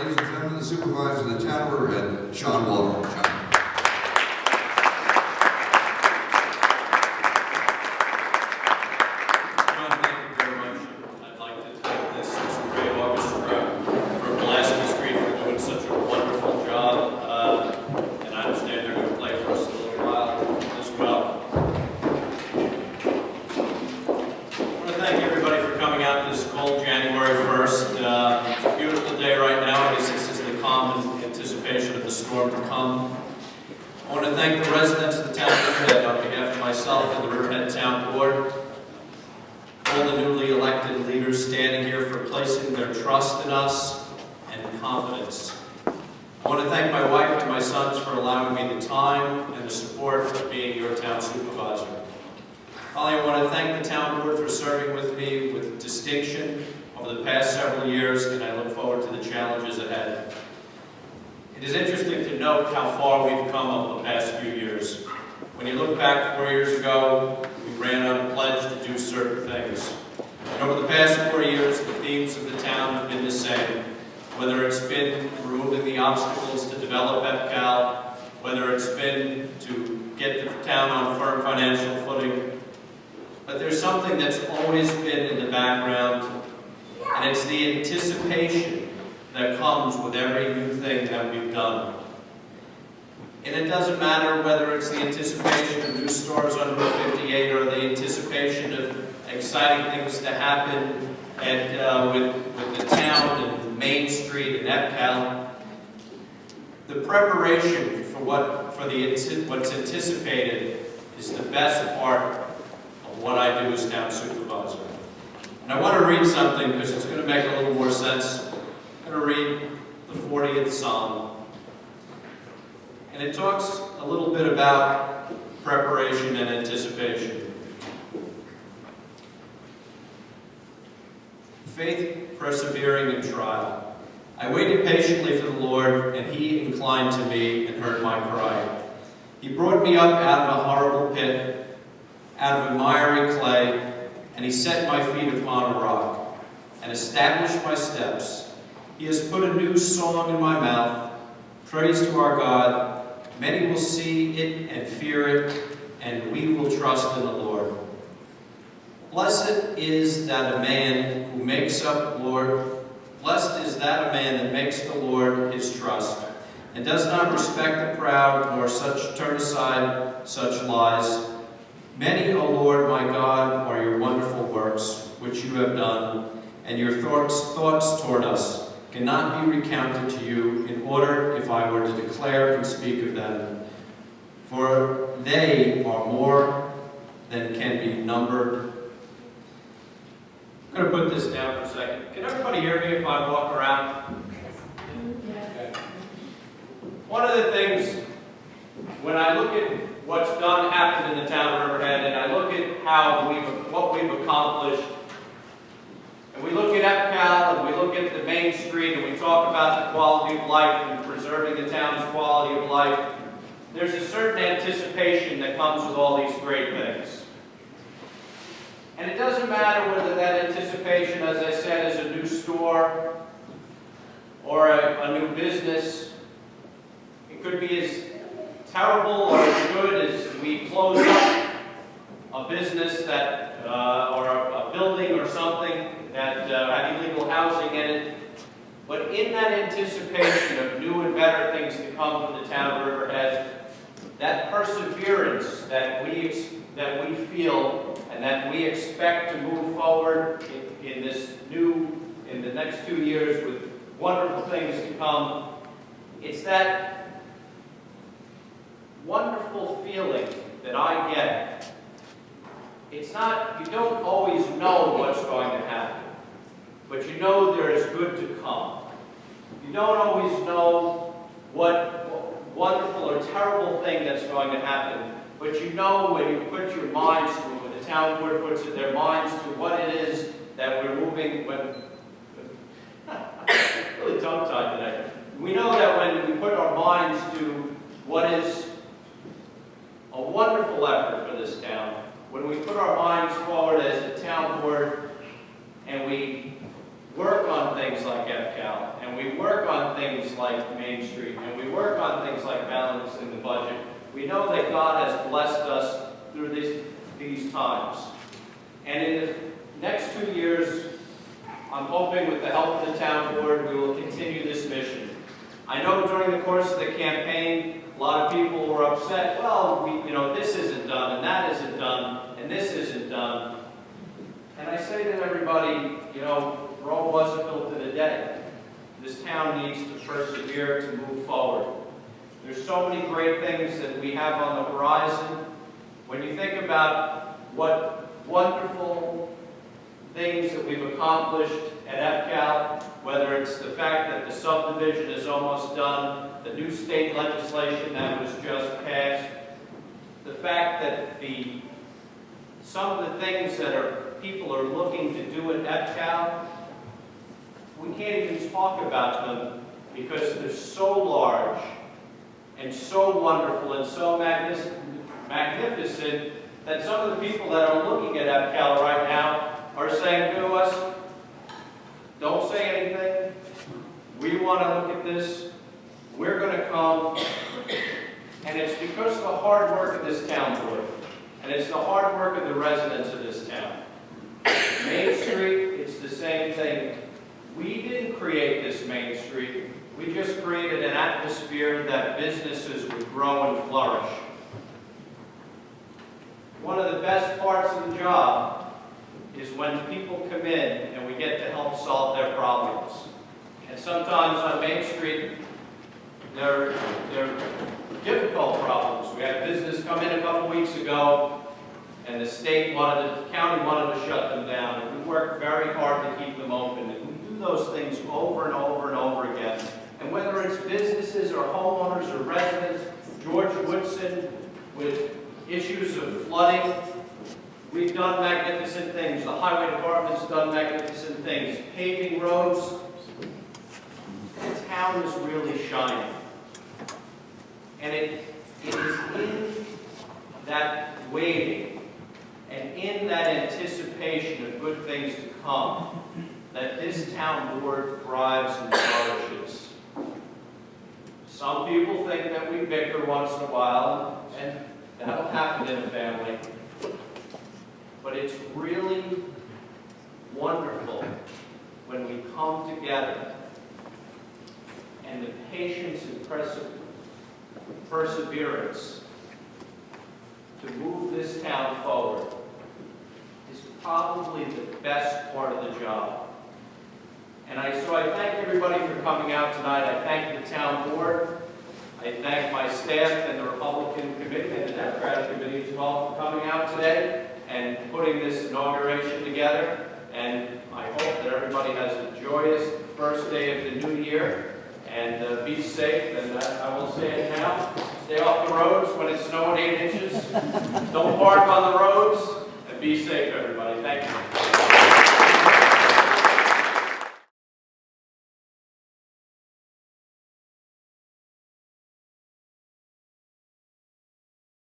Ladies and gentlemen, the supervisor of the town of Riverhead, Sean Walker. Sean. I want to thank the residents of the town of Riverhead on behalf of myself and the Riverhead Town Board, all the newly elected leaders standing here for placing their trust in us and confidence. I want to thank my wife and my sons for allowing me the time and the support of being your town supervisor. Finally, I want to thank the town board for serving with me with distinction over the past several years, and I look forward to the challenges ahead. It is interesting to note how far we've come over the past few years. When you look back 4 years ago, we ran on a pledge to do certain things. And over the past 4 years, the themes of the town have been the same. Whether it's been removing the obstacles to develop EPCAL, whether it's been to get the town on firm financial footing. But there's something that's always been in the background, and it's the anticipation that comes with every new thing that we've done. And it doesn't matter whether it's the anticipation of new stores on Route 58 or the anticipation of exciting things to happen with the town and Main Street and EPCAL. The preparation for what's anticipated is the best part of what I do as town supervisor. And I want to read something because it's going to make a little more sense. I'm going to read the 40th Psalm. And it talks a little bit about preparation and anticipation. Faith persevering in trial. I waited patiently for the Lord, and he inclined to me and heard my cry. He brought me up out of a horrible pit, out of a miry clay, and he set my feet upon a rock, and established my steps. He has put a new song in my mouth, praise to our God. Many will see it and fear it, and we will trust in the Lord. Blessed is that a man who makes up Lord. Blessed is that a man that makes the Lord his trust, and does not respect the proud, nor turn aside such lies. Many, O Lord my God, are your wonderful works, which you have done, and your thoughts toward us cannot be recounted to you in order if I were to declare and speak of them. For they are more than can be numbered. I'm going to put this down for a second. Can everybody hear me if I walk around? Okay. One of the things, when I look at what's happened in the town of Riverhead, and I look at what we've accomplished, and we look at EPCAL, and we look at the Main Street, and we talk about the quality of life and preserving the town's quality of life, there's a certain anticipation that comes with all these great things. And it doesn't matter whether that anticipation, as I said, is a new store or a new business. It could be as terrible or as good as we close up a business that, or a building or something that had illegal housing in it. But in that anticipation of new and better things to come from the town of Riverhead, that perseverance that we feel and that we expect to move forward in the next 2 years with wonderful things to come, it's that wonderful feeling that I get. It's not, you don't always know what's going to happen, but you know there is good to come. You don't always know what wonderful or terrible thing that's going to happen, but you know when you put your minds to it, when the town board puts their minds to what it is that we're moving, really tongue-tied today. We know that when we put our minds to what is a wonderful effort for this town, when we put our minds forward as a town board and we work on things like EPCAL, and and we work on things like Main Street, and we work on things like balancing the budget, we know that God has blessed us through these times. And in the next 2 years, I'm hoping with the help of the town board, we will continue this mission. I know during the course of the campaign, a lot of people were upset, well, this isn't done, and that isn't done, and this isn't done. And I say to everybody, Rome wasn't built in a day. This town needs to persevere to move forward. There's so many great things that we have on the horizon. When you think about what wonderful things that we've accomplished at EPCAL, whether it's the fact that the subdivision is almost done, the new state legislation that was just passed, the fact that some of the things that people are looking to do at EPCAL, we can't even talk about them because they're so large and so wonderful and so magnificent that some of the people that are looking at EPCAL right now are saying to us, don't say anything. We want to look at this. We're going to come. And it's because of the hard work of this town board. And it's the hard work of the residents of this town. Main Street, it's the same thing. We didn't create this Main Street. We just created an atmosphere that businesses would grow and flourish. One of the best parts of the job is when people come in and we get to help solve their problems. And sometimes on Main Street, they're difficult problems. We had a business come in a couple weeks ago, and the county wanted to shut them down. And we worked very hard to keep them open. And we do those things over and over and over again. And whether it's businesses or homeowners or residents, George Woodson with issues of flooding, we've done magnificent things. The highway department's done magnificent things. Paving roads, the town is really shining. And it is in that waiting and in that anticipation of good things to come that this town board thrives and flourishes. Some people think that we bicker once in a while, and that'll happen in a family. But it's really wonderful when we come together and the patience and perseverance to move this town forward is probably the best part of the job. So I thank everybody for coming out tonight. I thank the town board. I thank my staff and the Republican committee and the Democratic committee as well for coming out today and putting this inauguration together. And I hope that everybody has a joyous first day of the new year. And be safe, and I will say it now, stay off the roads when it's snowing 8 inches. Don't park on the roads, and be safe, everybody. Thank you.